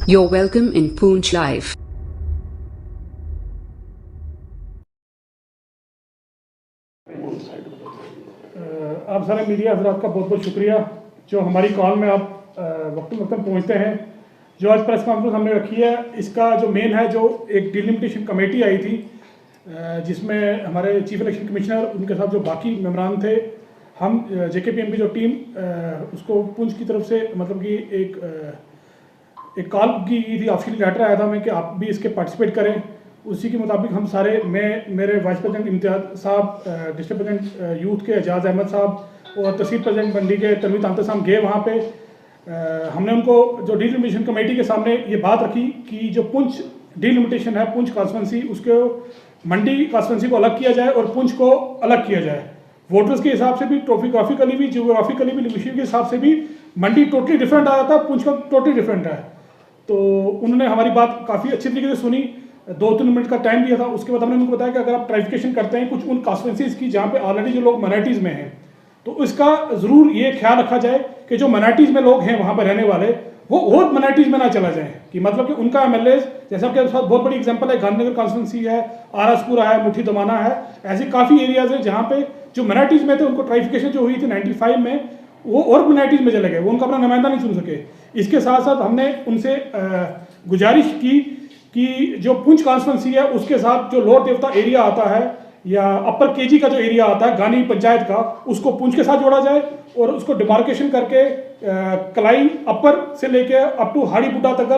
You're welcome in Poonch Live. आप सारे media हजरात का बहुत बहुत शुक्रिया जो हमारी कॉल में आप वक्तन पहुंचते हैं। जो आज प्रेस कॉन्फ्रेंस हमने रखी है, इसका जो मेन है, जो एक डिलिमिटेशन कमेटी आई थी जिसमें हमारे चीफ इलेक्शन कमिश्नर, उनके साथ जो बाकी मेंबरान थे, हम JKPM की जो टीम उसको पुंछ की तरफ से मतलब कि एक कॉल की थी, ऑफिशियल लेटर आया था हमें कि आप भी इसके पार्टिसिपेट करें। उसी के मुताबिक हम सारे, मैं, मेरे वाइस प्रेसिडेंट इम्तियाज़ साहब, डिस्ट्रिक्ट प्रेसिडेंट यूथ के एजाज अहमद साहब और तहसील प्रेसिडेंट मंडी के तनवीर तांता साहब गए वहाँ पे। हमने उनको जो डिलिमिटेशन कमेटी के सामने ये बात रखी कि जो पुंछ डिलिमिटेशन है, पुंछ कॉन्स्टिट्यूंसी, उसको मंडी कॉन्स्टिट्यूंसी को अलग किया जाए और पुंछ को अलग किया जाए। वोटर्स के हिसाब से भी, टोपोग्राफिकली भी, जियोग्राफिकली भी, लिंग्विस्टिक के हिसाब से भी मंडी टोटली डिफरेंट आ जाता है, पुंछ का टोटली डिफरेंट है। तो उन्होंने हमारी बात काफ़ी अच्छी तरीके से सुनी, 2-3 मिनट का टाइम दिया था। उसके बाद हमने उनको बताया कि अगर आप ट्राइफिकेशन करते हैं कुछ उन कॉन्स्टिट्यूंसीज की जहाँ पे ऑलरेडी जो लोग माइनॉरिटीज़ में हैं, तो इसका ज़रूर ये ख्याल रखा जाए कि जो माइनॉरिटीज़ में लोग हैं वहाँ पर रहने वाले, वो और माइनॉरिटीज़ में ना चला जाए, कि मतलब कि उनका MLA, जैसा कि बहुत बड़ी एग्जांपल है, गांधीनगर कॉन्स्टिट्यूंसी है, आरसपुरा है, मुट्ठी दमाना है, ऐसे काफ़ी एरियाज़ हैं जहाँ पे जो माइनॉरिटीज़ में थे उनको ट्राइफिकेशन जो हुई थी 95 में, वो और माइनॉरिटीज़ में चले गए, वो उनका अपना नुमाइंदा नहीं चुन सके। इसके साथ साथ हमने उनसे गुजारिश की कि जो पुंछ कॉन्स्टिट्यूंसी है उसके साथ जो लोअर देवता एरिया आता है या अपर KG का जो एरिया आता है गानी पंचायत का, उसको पुंछ के साथ जोड़ा जाए और उसको डिमार्केशन करके कलाई अपर से लेके अप टू हाड़ी बुड्ढा तक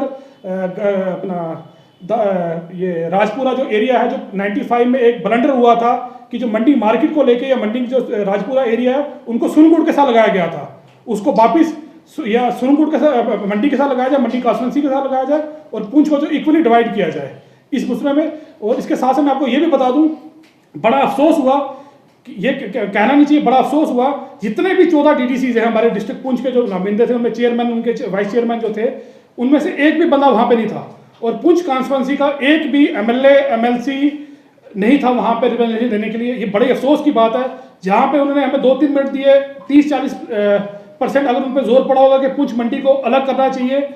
ये राजपुरा जो एरिया है, जो 95 में एक ब्लंडर हुआ था कि जो मंडी मार्केट को लेके या मंडी जो राजपुरा एरिया है उनको सुरनकोट के साथ लगाया गया था, उसको वापिस या सुरनकोट के साथ, मंडी के साथ लगाया जाए, मंडी कॉन्स्टिट्यूंसी के साथ लगाया जाए और पुंछ को जो इक्वली डिवाइड किया जाए इस मसले में। और इसके साथ साथ मैं आपको ये भी बता दूं, बड़ा अफसोस हुआ, ये कहना नहीं चाहिए, बड़ा अफसोस हुआ, जितने भी 14 DDCs हैं हमारे डिस्ट्रिक्ट पुंछ के जो नुमाइंदे थे, उनमें चेयरमैन, उनके वाइस चेयरमैन जो थे, उनमें से एक भी बंदा वहाँ पे नहीं था और पुंछ कॉन्स्टिट्यूंसी का एक भी MLA MLC नहीं था वहाँ पे रिप्रेजेंटेशन देने के लिए। ये बड़े अफसोस की बात है, जहाँ पे उन्होंने हमें 2-3 मिनट दिए, 30-40% अगर उन पर जोर पड़ा होगा कि पुंछ मंडी को अलग करना चाहिए,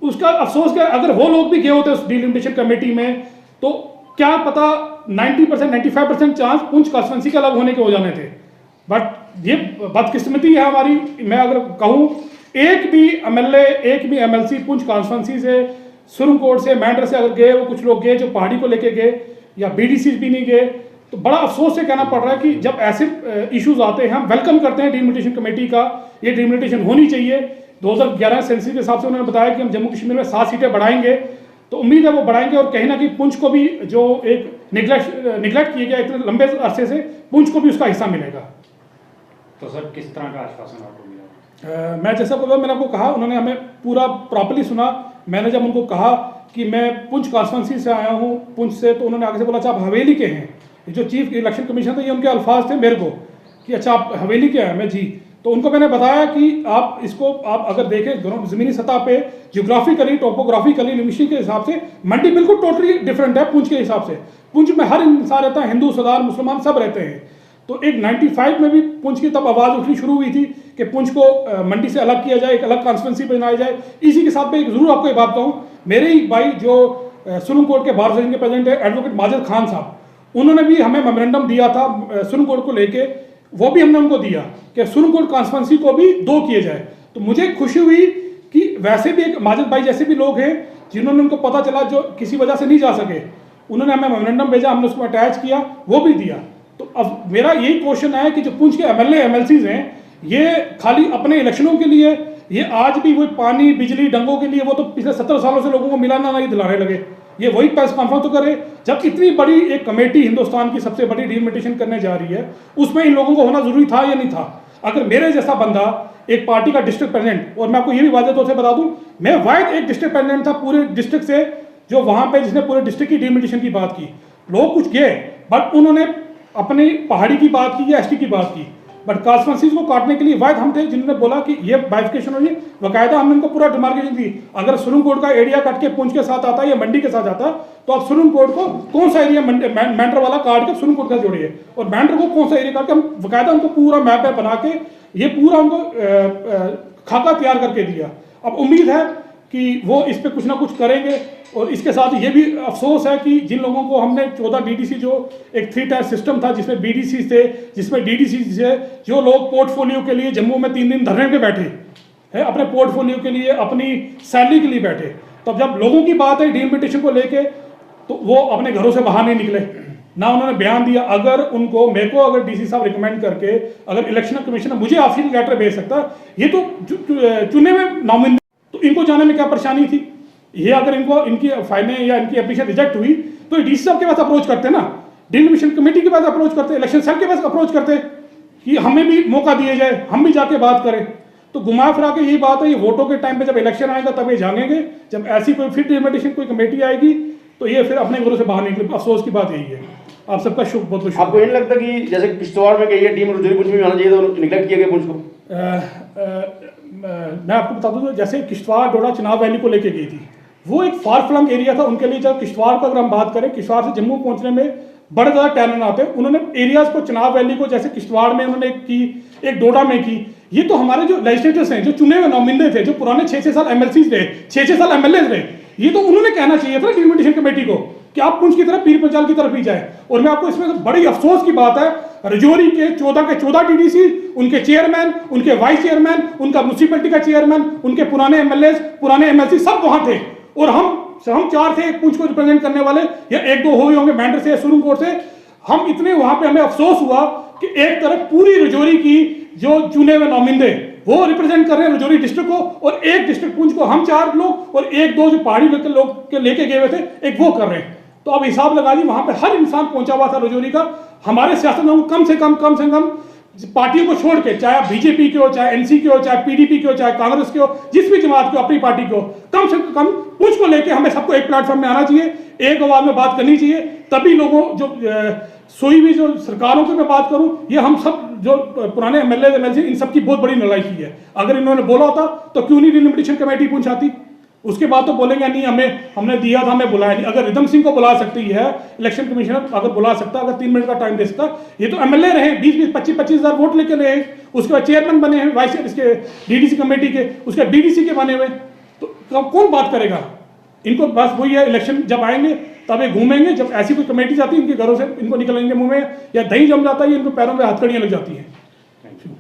उसका अफसोस क्या, अगर वो लोग भी गए होते उस डिलिमिटेशन कमेटी में तो क्या पता 90% 95% चांस पुंछ कॉन्स्टिट्यूंसी के अलग होने के हो जाने थे। बट ये बदकिस्मती है हमारी, मैं अगर कहूँ, एक भी MLA, एक भी MLC पुंछ कॉन्स्टिट्यूंसी से, सुरनकोट से, मैंडर से अगर गए, वो कुछ लोग गए जो पहाड़ी को लेके गए, या BDCs भी नहीं गए, तो बड़ा अफसोस से कहना पड़ रहा है कि जब ऐसे इश्यूज आते हैं, हम वेलकम करते हैं डिलिमिटेशन कमेटी का, ये डिलिमिटेशन होनी चाहिए। 2011 सेंसस के हिसाब से उन्होंने बताया कि हम जम्मू कश्मीर में 7 सीटें बढ़ाएंगे, तो उम्मीद है वो बढ़ाएंगे और कहीं ना कहीं पुंछ को भी, जो एक निगलेक्ट किया गया इतने लंबे अरसे से, पुंछ को भी उसका हिस्सा मिलेगा। तो सर किस तरह का आश्वासन आपको मिला? मैं जैसा बोला, मैंने आपको कहा, उन्होंने हमें पूरा प्रॉपर्ली सुना। मैंने जब उनको कहा कि मैं पुंछ कॉन्स्टिट्यूंसी से आया हूँ, पुंछ से, तो उन्होंने आगे से बोला अच्छा आप हवेली के हैं। जो चीफ इलेक्शन कमीशन थे, ये उनके अल्फाज थे मेरे को कि अच्छा आप हवेली के हैं। मैं जी, तो उनको मैंने बताया कि आप इसको, आप अगर देखें ज़मीनी सतह पे, जियोग्राफिकली, टोपोग्राफिकली, लिंग्विस्टिक के हिसाब से मंडी बिल्कुल टोटली डिफरेंट है पुंछ के हिसाब से। पुंछ में हर इंसान रहता है, हिंदू, सरदार, मुसलमान सब रहते हैं। तो एक 95 में भी पुंछ की तब आवाज़ उठनी शुरू हुई थी कि पुंछ को मंडी से अलग किया जाए, एक अलग कॉन्स्टिट्यूंसी बनाई जाए। इसी के साथ में एक ज़रूर आपको एक बात कहूँ, मेरे ही भाई जो सुरनकोट के बार एसोसिएशन के प्रेसिडेंट है एडवोकेट माजिद खान साहब, उन्होंने भी हमें मेमोरेंडम दिया था सुरनकोट को लेके, वो भी हमने उनको दिया कि सुरनकोट कॉन्स्टिट्यूंसी को भी 2 किए जाए। तो मुझे खुशी हुई कि वैसे भी एक माजिद भाई जैसे भी लोग हैं जिन्होंने, उनको पता चला जो किसी वजह से नहीं जा सके, उन्होंने हमें मेमोरेंडम भेजा, हमने उसको अटैच किया, वो भी दिया। तो अब मेरा यही क्वेश्चन है कि जो पुंछ के MLA MLCs हैं, ये खाली अपने इलेक्शनों के लिए, ये आज भी वही पानी, बिजली, डंगों के लिए, वो तो पिछले 17 सालों से लोगों को मिलाना नहीं दिलाने लगे। ये वही प्रेस कॉन्फ्रेंस तो करे जब इतनी बड़ी एक कमेटी हिंदुस्तान की सबसे बड़ी डिलिमिटेशन करने जा रही है, उसमें इन लोगों को होना जरूरी था या नहीं था। अगर मेरे जैसा बंदा, एक पार्टी का डिस्ट्रिक्ट प्रेसिडेंट, और मैं आपको ये भी वाज़ेह तौर से बता दूं, मैं वाहिद एक डिस्ट्रिक्ट प्रेसिडेंट था पूरे डिस्ट्रिक्ट से जो वहां पे, जिसने पूरे डिस्ट्रिक्ट की डिलिमिटेशन की बात की। लोग कुछ गए बट उन्होंने अपनी पहाड़ी की बात की या ST की बात की, बट कॉन्स्टिट्यूंसीज को काटने के लिए वाहिद हम थे जिन्होंने बोला कि ये बाइफिकेशन होगी। बाकायदा हमने उनको पूरा डिमार्केशन दी, अगर सुरनकोट का एरिया कट के पुंछ के साथ आता है या मंडी के साथ आता, तो आप सुरनकोट को कौन सा एरिया मैंडर वाला काट के सुरनकोट का जोड़िए, और मैंडर को कौन सा एरिया काट के, हम बाकायदा उनको पूरा मैप बना के ये पूरा उनको खाका तैयार करके दिया। अब उम्मीद है कि वो इस पे कुछ ना कुछ करेंगे। और इसके साथ ये भी अफसोस है कि जिन लोगों को हमने 14 डीडीसी, जो एक 3 टायर सिस्टम था जिसमें बीडीसी थे, जिसमें डीडीसी थे, जो लोग पोर्टफोलियो के लिए जम्मू में 3 दिन धरने पे बैठे हैं, अपने पोर्टफोलियो के लिए, अपनी सैलरी के लिए बैठे, तब जब लोगों की बात है डिलिमिटेशन को लेके तो वो अपने घरों से बाहर नहीं निकले, ना उन्होंने बयान दिया। अगर उनको, मेरे को अगर डीसी साहब रिकमेंड करके अगर इलेक्शन कमीशन मुझे ऑफिशियल लेटर भेज सकता, ये तो चुने हुए नॉमिनी, तो इनको जाने में क्या परेशानी थी? ये अगर इनको, इनकी फाइलें या इनकी एप्लीकेशन रिजेक्ट हुई तो डीसी साहब के पास अप्रोच करते ना, डिलिमिटेशन कमेटी के पास अप्रोच करते, इलेक्शन सेल के पास अप्रोच करते कि हमें भी मौका दिया जाए, हम भी जाके बात करें। तो घुमा फिरा के यही बात है, ये वोटों के टाइम पे जब इलेक्शन आएगा तब ये जानेंगे, जब ऐसी कोई फिर डिलिमिटेशन कोई कमेटी आएगी तो ये फिर अपने घरों से बाहर निकले। अफसोस की बात यही है। आप सबका शुक्र, बहुत बहुत आपको ये नहीं लगता कि जैसे किश्तवाड़ में कही है टीम रजौरी पुंछ में आना चाहिए, तो निगलेक्ट किया गया पुंछ को? मैं आपको बता दूं, जैसे किश्तवाड़ डोडा चुनाव वैली को लेके गई थी, वो एक फार फ्लंग एरिया था उनके लिए। जब किश्तवाड़ का अगर हम बात करें, किश्तवाड़ से जम्मू पहुंचने में बड़े ज़्यादा टैलेंट आते हैं। उन्होंने एरियाज को, चुनाव वैली को, जैसे किश्तवाड़ में उन्होंने की, एक डोडा में की। ये तो हमारे जो लेजिस्लेटर्स हैं, जो चुने हुए नौमिंदे थे, जो पुराने 6-6 साल एमएलसीज रहे, 6-6 साल एमएलए रहे, ये तो उन्होंने कहना चाहिए था डिलिमिटेशन कमेटी को कि आप पुंछ की तरफ, पीर पंचाल की तरफ ही जाए। और मैं आपको इसमें बड़ी अफसोस की बात है, रजौरी के 14 डीडीसी, उनके चेयरमैन, उनके वाइस चेयरमैन, उनका म्यूनिसिपैलिटी का चेयरमैन, उनके पुराने एमएलए, पुराने एमएलसी सब वहां थे। और हम 4 थे एक पुंछ को रिप्रेजेंट करने वाले, या 1-2 हुए होंगे मैंडर से, सुरंगकोट से। हम इतने वहां पे, हमें अफसोस हुआ कि एक तरफ पूरी रजौरी की जो चुने हुए नौमिंदे वो रिप्रेजेंट कर रहे हैं रजौरी डिस्ट्रिक्ट को, और एक डिस्ट्रिक्ट पुंछ को हम 4 लोग और 1-2 जो पहाड़ी लोग के लेके गए हुए थे, एक वो कर रहे हैं। तो अब हिसाब लगा ली, वहां पे हर इंसान पहुंचा हुआ था रजौरी का। हमारे सियासतदानों को कम से कम पार्टियों को छोड़ के, चाहे बीजेपी के हो, चाहे एनसी के हो, चाहे पीडीपी के हो, चाहे कांग्रेस के हो, जिस भी जमात के हो, अपनी पार्टी के हो, कम से कम पुंछ को लेके हमें सबको एक प्लेटफॉर्म में आना चाहिए, एक आवाज में बात करनी चाहिए। तभी लोगों, जो सोई हुई जो सरकारों की मैं बात करूं, ये हम सब जो पुराने एमएलए इन सब की बहुत बड़ी नालायकी है। अगर इन्होंने बोला होता तो क्यों नहीं डिलिमिटेशन कमेटी पुंछ आती? उसके बाद तो बोलेंगे नहीं, हमने दिया था, हमें बुलाया नहीं। अगर रिदम सिंह को बुला सकती है इलेक्शन कमिश्नर, अगर बुला सकता, अगर 3 मिनट का टाइम दे सकता, ये तो एमएलए रहे, 20-20, 25-25 हज़ार वोट लेके रहे, उसके बाद चेयरमैन बने हैं, वाइस इसके डीडीसी कमेटी के, उसके बीडीसी के बने हुए, तो कौन बात करेगा? इनको बस वही है, इलेक्शन जब आएंगे तब ये घूमेंगे। जब ऐसी कोई कमेटी जाती है, इनके घरों से इनको निकलेंगे मुंह में, या दही जम जाता है, इनको पैरों में हथकड़ियां लग जाती हैं। Thank you.